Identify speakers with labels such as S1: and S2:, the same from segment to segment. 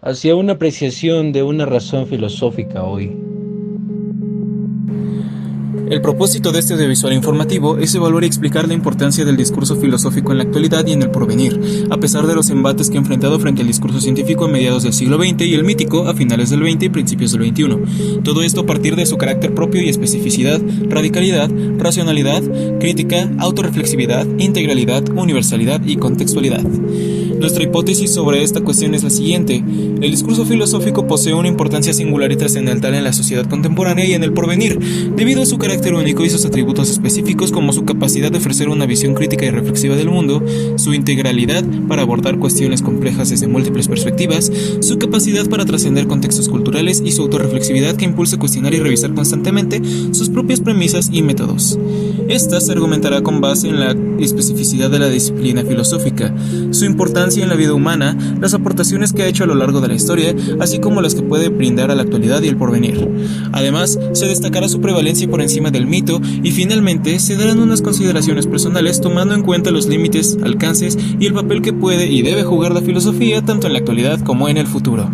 S1: hacia una apreciación de una razón filosófica hoy.
S2: El propósito de este audiovisual informativo es evaluar y explicar la importancia del discurso filosófico en la actualidad y en el porvenir, a pesar de los embates que ha enfrentado frente al discurso científico a mediados del siglo XX y el mítico a finales del XX y principios del XXI. Todo esto a partir de su carácter propio y especificidad, radicalidad, racionalidad, crítica, autorreflexividad, integralidad, universalidad y contextualidad. Nuestra hipótesis sobre esta cuestión es la siguiente: el discurso filosófico posee una importancia singular y trascendental en la sociedad contemporánea y en el porvenir, debido a su carácter único y sus atributos específicos como su capacidad de ofrecer una visión crítica y reflexiva del mundo, su integralidad para abordar cuestiones complejas desde múltiples perspectivas, su capacidad para trascender contextos culturales y su autorreflexividad que impulsa a cuestionar y revisar constantemente sus propias premisas y métodos. Esta se argumentará con base en la especificidad de la disciplina filosófica, su importancia en la vida humana, las aportaciones que ha hecho a lo largo de la historia, así como las que puede brindar a la actualidad y el porvenir. Además, se destacará su prevalencia por encima del mito y finalmente se darán unas consideraciones personales tomando en cuenta los límites, alcances y el papel que puede y debe jugar la filosofía tanto en la actualidad como en el futuro.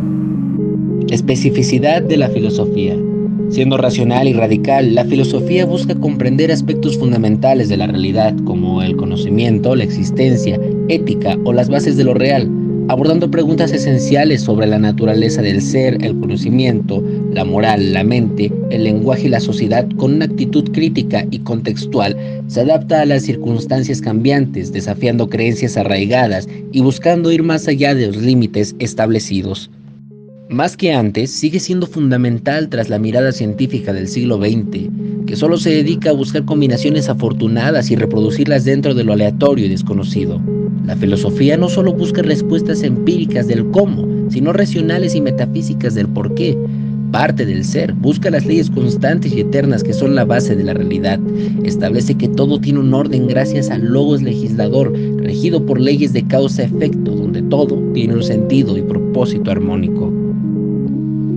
S1: Especificidad de la filosofía. Siendo racional y radical, la filosofía busca comprender aspectos fundamentales de la realidad, como el conocimiento, la existencia, ética o las bases de lo real, abordando preguntas esenciales sobre la naturaleza del ser, el conocimiento, la moral, la mente, el lenguaje y la sociedad con una actitud crítica y contextual. Se adapta a las circunstancias cambiantes, desafiando creencias arraigadas y buscando ir más allá de los límites establecidos. Más que antes, sigue siendo fundamental tras la mirada científica del siglo XX, que solo se dedica a buscar combinaciones afortunadas y reproducirlas dentro de lo aleatorio y desconocido. La filosofía no solo busca respuestas empíricas del cómo, sino racionales y metafísicas del por qué. Parte del ser, busca las leyes constantes y eternas que son la base de la realidad. Establece que todo tiene un orden gracias al logos legislador, regido por leyes de causa-efecto, donde todo tiene un sentido y propósito armónico.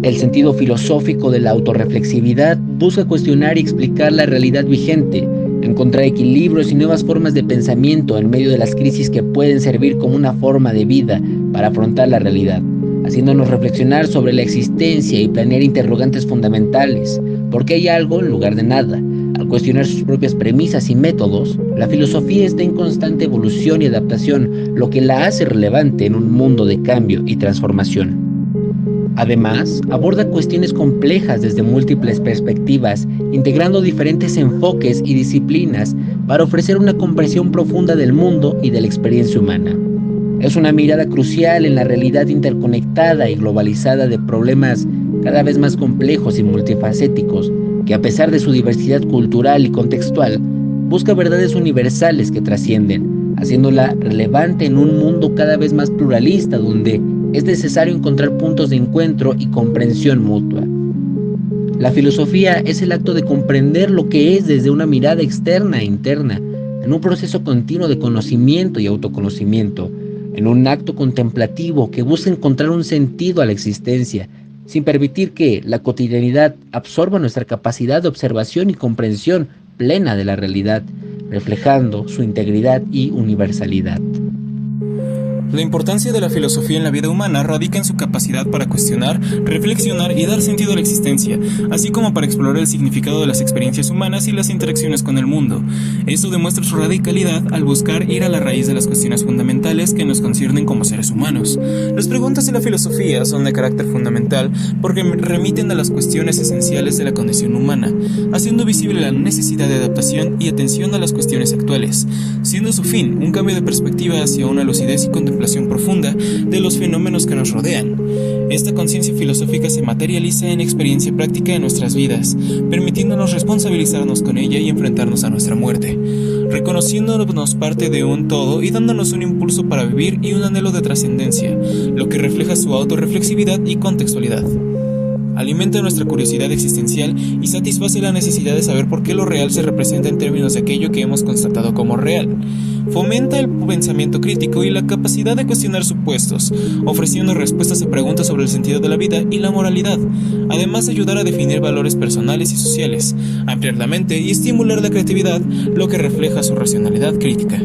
S1: El sentido filosófico de la autorreflexividad busca cuestionar y explicar la realidad vigente, encontrar equilibrios y nuevas formas de pensamiento en medio de las crisis que pueden servir como una forma de vida para afrontar la realidad, haciéndonos reflexionar sobre la existencia y planear interrogantes fundamentales, porque hay algo en lugar de nada. Al cuestionar sus propias premisas y métodos, la filosofía está en constante evolución y adaptación, lo que la hace relevante en un mundo de cambio y transformación. Además, aborda cuestiones complejas desde múltiples perspectivas, integrando diferentes enfoques y disciplinas para ofrecer una comprensión profunda del mundo y de la experiencia humana. Es una mirada crucial en la realidad interconectada y globalizada de problemas cada vez más complejos y multifacéticos, que a pesar de su diversidad cultural y contextual, busca verdades universales que trascienden, haciéndola relevante en un mundo cada vez más pluralista donde es necesario encontrar puntos de encuentro y comprensión mutua. La filosofía es el acto de comprender lo que es desde una mirada externa e interna, en un proceso continuo de conocimiento y autoconocimiento, en un acto contemplativo que busca encontrar un sentido a la existencia, sin permitir que la cotidianidad absorba nuestra capacidad de observación y comprensión plena de la realidad, reflejando su integridad y universalidad.
S2: La importancia de la filosofía en la vida humana radica en su capacidad para cuestionar, reflexionar y dar sentido a la existencia, así como para explorar el significado de las experiencias humanas y las interacciones con el mundo. Esto demuestra su radicalidad al buscar ir a la raíz de las cuestiones fundamentales que nos conciernen como seres humanos. Las preguntas de la filosofía son de carácter fundamental porque remiten a las cuestiones esenciales de la condición humana, haciendo visible la necesidad de adaptación y atención a las cuestiones actuales, siendo su fin un cambio de perspectiva hacia una lucidez y contemplación profunda de los fenómenos que nos rodean. Esta conciencia filosófica se materializa en experiencia práctica en nuestras vidas, permitiéndonos responsabilizarnos con ella y enfrentarnos a nuestra muerte, reconociéndonos parte de un todo y dándonos un impulso para vivir y un anhelo de trascendencia, lo que refleja su autorreflexividad y contextualidad. Alimenta nuestra curiosidad existencial y satisface la necesidad de saber por qué lo real se representa en términos de aquello que hemos constatado como real. Fomenta el pensamiento crítico y la capacidad de cuestionar supuestos, ofreciendo respuestas a preguntas sobre el sentido de la vida y la moralidad, además de ayudar a definir valores personales y sociales, ampliar la mente y estimular la creatividad, lo que refleja su racionalidad crítica.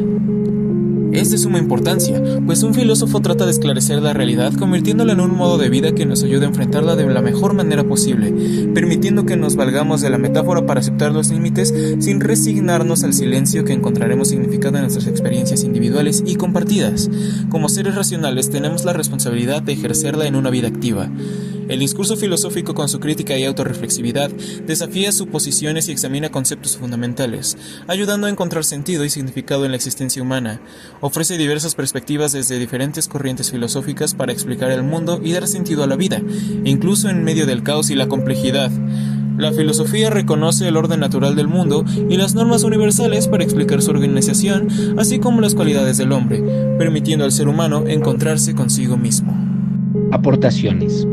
S2: es de suma importancia, pues un filósofo trata de esclarecer la realidad convirtiéndola en un modo de vida que nos ayude a enfrentarla de la mejor manera posible, permitiendo que nos valgamos de la metáfora para aceptar los límites sin resignarnos al silencio que encontraremos significado en nuestras experiencias individuales y compartidas. Como seres racionales tenemos la responsabilidad de ejercerla en una vida activa. El discurso filosófico, con su crítica y autorreflexividad, desafía suposiciones y examina conceptos fundamentales, ayudando a encontrar sentido y significado en la existencia humana. Ofrece diversas perspectivas desde diferentes corrientes filosóficas para explicar el mundo y dar sentido a la vida, incluso en medio del caos y la complejidad. La filosofía reconoce el orden natural del mundo y las normas universales para explicar su organización, así como las cualidades del hombre, permitiendo al ser humano encontrarse consigo mismo.
S1: Aportaciones.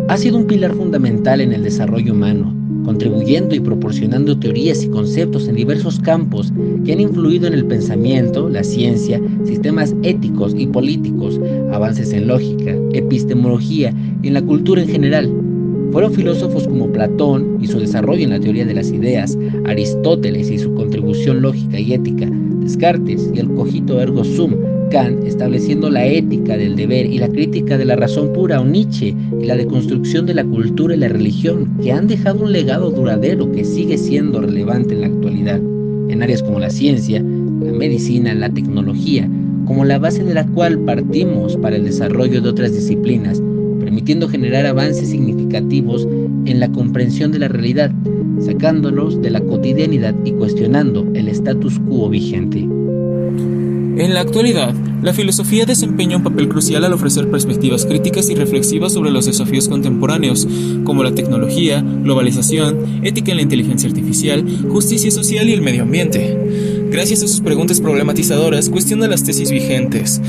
S1: Ha sido un pilar fundamental en el desarrollo humano, contribuyendo y proporcionando teorías y conceptos en diversos campos que han influido en el pensamiento, la ciencia, sistemas éticos y políticos, avances en lógica, epistemología y en la cultura en general. Fueron filósofos como Platón y su desarrollo en la teoría de las ideas, Aristóteles y su contribución lógica y ética, Descartes y el cogito ergo sum, Kant estableciendo la ética del deber y la crítica de la razón pura, o Nietzsche y la deconstrucción de la cultura y la religión, que han dejado un legado duradero que sigue siendo relevante en la actualidad, en áreas como la ciencia, la medicina, la tecnología, como la base de la cual partimos para el desarrollo de otras disciplinas, permitiendo generar avances significativos en la comprensión de la realidad, sacándonos de la cotidianidad y cuestionando el status quo vigente.
S2: En la actualidad, la filosofía desempeña un papel crucial al ofrecer perspectivas críticas y reflexivas sobre los desafíos contemporáneos, como la tecnología, globalización, ética en la inteligencia artificial, justicia social y el medio ambiente. Gracias a sus preguntas problematizadoras, cuestiona las tesis vigentes,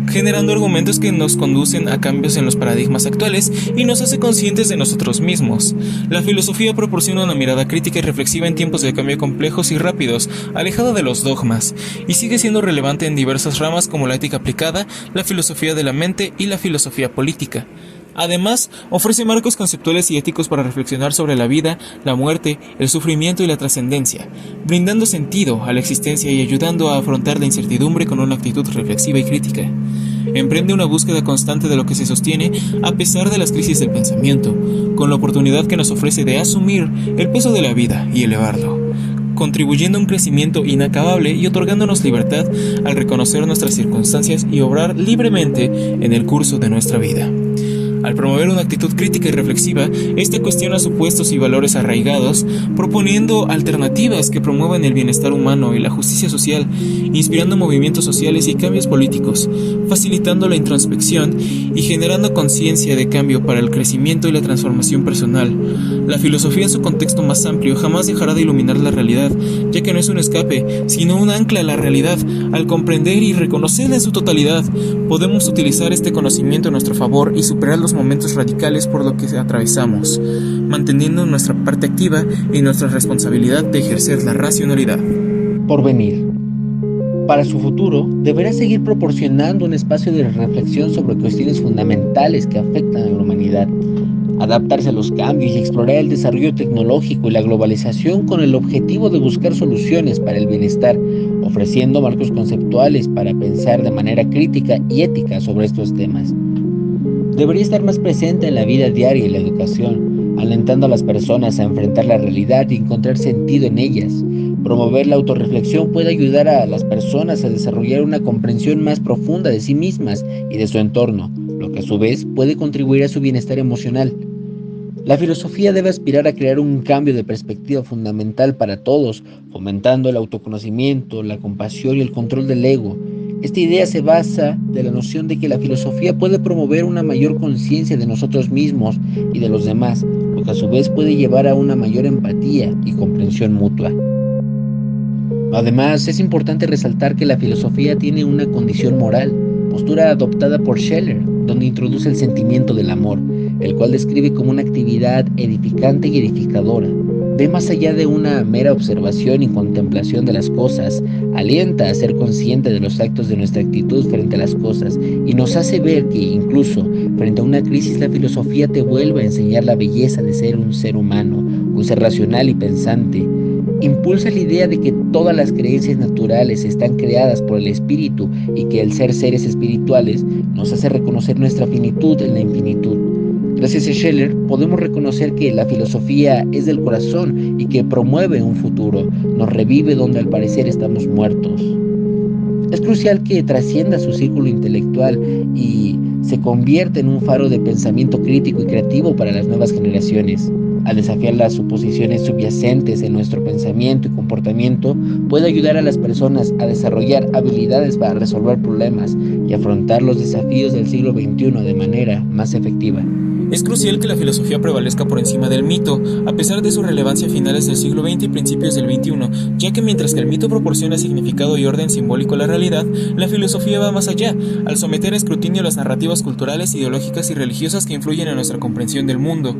S2: generando argumentos que nos conducen a cambios en los paradigmas actuales y nos hace conscientes de nosotros mismos. La filosofía proporciona una mirada crítica y reflexiva en tiempos de cambio complejos y rápidos, alejada de los dogmas, y sigue siendo relevante en diversas ramas como la ética aplicada, la filosofía de la mente y la filosofía política. Además, ofrece marcos conceptuales y éticos para reflexionar sobre la vida, la muerte, el sufrimiento y la trascendencia, brindando sentido a la existencia y ayudando a afrontar la incertidumbre con una actitud reflexiva y crítica. Emprende una búsqueda constante de lo que se sostiene a pesar de las crisis del pensamiento, con la oportunidad que nos ofrece de asumir el peso de la vida y elevarlo, contribuyendo a un crecimiento inacabable y otorgándonos libertad al reconocer nuestras circunstancias y obrar libremente en el curso de nuestra vida. Al promover una actitud crítica y reflexiva, este cuestiona supuestos y valores arraigados, proponiendo alternativas que promuevan el bienestar humano y la justicia social, inspirando movimientos sociales y cambios políticos, facilitando la introspección y generando conciencia de cambio para el crecimiento y la transformación personal. La filosofía en su contexto más amplio jamás dejará de iluminar la realidad, ya que no es un escape, sino un ancla a la realidad. Al comprender y reconocerla en su totalidad, podemos utilizar este conocimiento a nuestro favor y superar los momentos radicales por lo que atravesamos, manteniendo nuestra parte activa y nuestra responsabilidad de ejercer la racionalidad.
S1: Porvenir. Para su futuro, deberá seguir proporcionando un espacio de reflexión sobre cuestiones fundamentales que afectan a la humanidad, adaptarse a los cambios y explorar el desarrollo tecnológico y la globalización con el objetivo de buscar soluciones para el bienestar, ofreciendo marcos conceptuales para pensar de manera crítica y ética sobre estos temas. Debería estar más presente en la vida diaria y la educación, alentando a las personas a enfrentar la realidad y encontrar sentido en ellas. Promover la autorreflexión puede ayudar a las personas a desarrollar una comprensión más profunda de sí mismas y de su entorno, lo que a su vez puede contribuir a su bienestar emocional. La filosofía debe aspirar a crear un cambio de perspectiva fundamental para todos, fomentando el autoconocimiento, la compasión y el control del ego. Esta idea se basa de la noción de que la filosofía puede promover una mayor conciencia de nosotros mismos y de los demás, lo que a su vez puede llevar a una mayor empatía y comprensión mutua. Además, es importante resaltar que la filosofía tiene una condición moral, postura adoptada por Scheler, donde introduce el sentimiento del amor, el cual describe como una actividad edificante y edificadora. Ve más allá de una mera observación y contemplación de las cosas, alienta a ser consciente de los actos de nuestra actitud frente a las cosas y nos hace ver que incluso frente a una crisis la filosofía te vuelve a enseñar la belleza de ser un ser humano, un ser racional y pensante, impulsa la idea de que todas las creencias naturales están creadas por el espíritu y que el ser seres espirituales nos hace reconocer nuestra finitud en la infinitud. Gracias a Scheler podemos reconocer que la filosofía es del corazón y que promueve un futuro, nos revive donde al parecer estamos muertos. Es crucial que trascienda su círculo intelectual y se convierta en un faro de pensamiento crítico y creativo para las nuevas generaciones. Al desafiar las suposiciones subyacentes en nuestro pensamiento y comportamiento, puede ayudar a las personas a desarrollar habilidades para resolver problemas y afrontar los desafíos del siglo XXI de manera más efectiva.
S2: Es crucial que la filosofía prevalezca por encima del mito, a pesar de su relevancia a finales del siglo XX y principios del XXI, ya que mientras que el mito proporciona significado y orden simbólico a la realidad, la filosofía va más allá, al someter a escrutinio las narrativas culturales, ideológicas y religiosas que influyen en nuestra comprensión del mundo.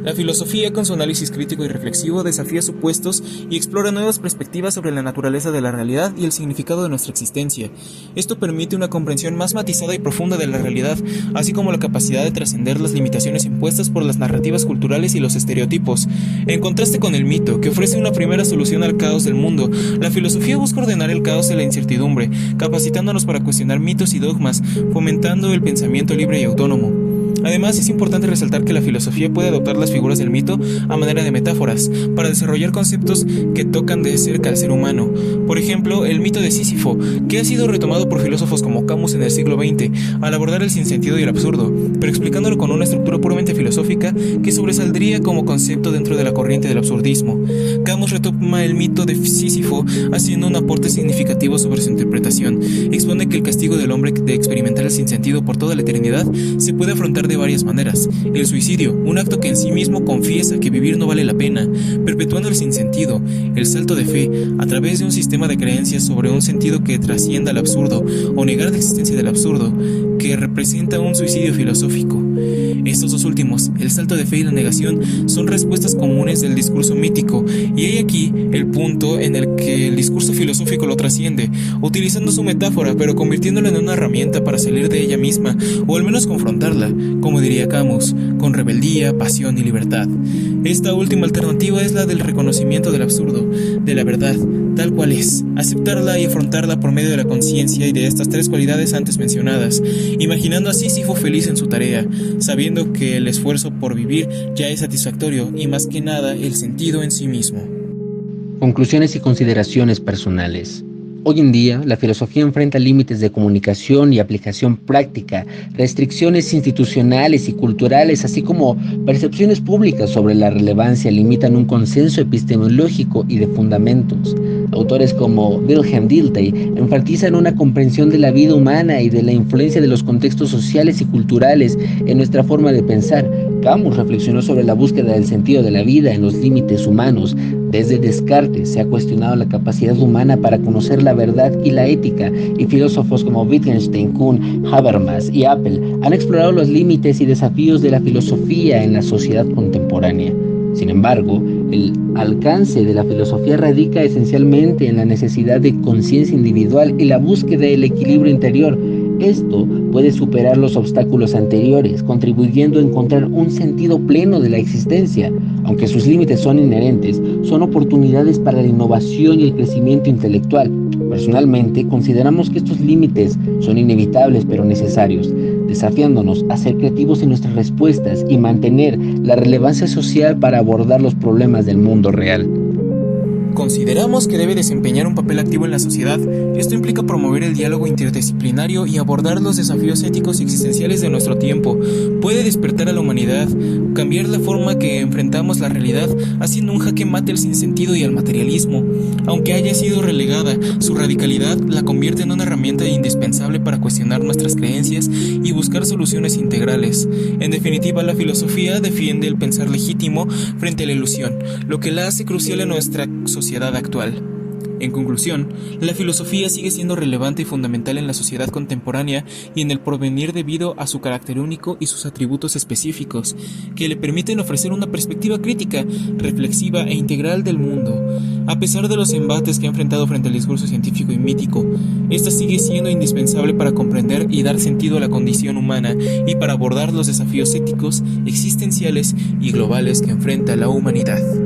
S2: La filosofía, con su análisis crítico y reflexivo, desafía supuestos y explora nuevas perspectivas sobre la naturaleza de la realidad y el significado de nuestra existencia. Esto permite una comprensión más matizada y profunda de la realidad, así como la capacidad de trascender las limitaciones impuestas por las narrativas culturales y los estereotipos. En contraste con el mito, que ofrece una primera solución al caos del mundo, la filosofía busca ordenar el caos de la incertidumbre, capacitándonos para cuestionar mitos y dogmas, fomentando el pensamiento libre y autónomo. Además, es importante resaltar que la filosofía puede adoptar las figuras del mito a manera de metáforas, para desarrollar conceptos que tocan de cerca al ser humano. Por ejemplo, el mito de Sísifo, que ha sido retomado por filósofos como Camus en el siglo XX, al abordar el sinsentido y el absurdo, pero explicándolo con una estructura puramente filosófica que sobresaldría como concepto dentro de la corriente del absurdismo. Camus retoma el mito de Sísifo, haciendo un aporte significativo sobre su interpretación. Expone que el castigo del hombre de experimentar el sinsentido por toda la eternidad se puede afrontar de varias maneras. El suicidio, un acto que en sí mismo confiesa que vivir no vale la pena, perpetuando el sinsentido. El salto de fe, a través de un sistema de creencias sobre un sentido que trascienda al absurdo, o negar la existencia del absurdo, que representa un suicidio filosófico. Estos dos últimos, el salto de fe y la negación, son respuestas comunes del discurso mítico, y hay aquí el punto en el que el discurso filosófico lo trasciende, utilizando su metáfora, pero convirtiéndola en una herramienta para salir de ella misma, o al menos confrontarla, como diría Camus, con rebeldía, pasión y libertad. Esta última alternativa es la del reconocimiento del absurdo, de la verdad, tal cual es, aceptarla y afrontarla por medio de la conciencia y de estas tres cualidades antes mencionadas, imaginando a Sísifo feliz en su tarea, sabiendo que el esfuerzo por vivir ya es satisfactorio y más que nada el sentido en sí mismo.
S1: Conclusiones y consideraciones personales. Hoy en día, la filosofía enfrenta límites de comunicación y aplicación práctica, restricciones institucionales y culturales, así como percepciones públicas sobre la relevancia limitan un consenso epistemológico y de fundamentos. Autores como Wilhelm Dilthey enfatizan una comprensión de la vida humana y de la influencia de los contextos sociales y culturales en nuestra forma de pensar. Camus reflexionó sobre la búsqueda del sentido de la vida en los límites humanos. Desde Descartes se ha cuestionado la capacidad humana para conocer la verdad y la ética, y filósofos como Wittgenstein, Kuhn, Habermas y Apple han explorado los límites y desafíos de la filosofía en la sociedad contemporánea. Sin embargo, el alcance de la filosofía radica esencialmente en la necesidad de conciencia individual y la búsqueda del equilibrio interior. Esto puede superar los obstáculos anteriores, contribuyendo a encontrar un sentido pleno de la existencia. Aunque sus límites son inherentes, son oportunidades para la innovación y el crecimiento intelectual. Personalmente, consideramos que estos límites son inevitables pero necesarios, desafiándonos a ser creativos en nuestras respuestas y mantener la relevancia social para abordar los problemas del mundo real.
S2: Consideramos que debe desempeñar un papel activo en la sociedad. Esto implica promover el diálogo interdisciplinario y abordar los desafíos éticos y existenciales de nuestro tiempo. Puede despertar a la humanidad, cambiar la forma que enfrentamos la realidad, haciendo un jaque mate al sinsentido y al materialismo. Aunque haya sido relegada, su radicalidad la convierte en una herramienta indispensable para cuestionar nuestras creencias y buscar soluciones integrales. En definitiva, la filosofía defiende el pensar legítimo frente a la ilusión, lo que la hace crucial en nuestra sociedad actual. En conclusión, la filosofía sigue siendo relevante y fundamental en la sociedad contemporánea y en el porvenir debido a su carácter único y sus atributos específicos, que le permiten ofrecer una perspectiva crítica, reflexiva e integral del mundo. A pesar de los embates que ha enfrentado frente al discurso científico y mítico, esta sigue siendo indispensable para comprender y dar sentido a la condición humana y para abordar los desafíos éticos, existenciales y globales que enfrenta la humanidad.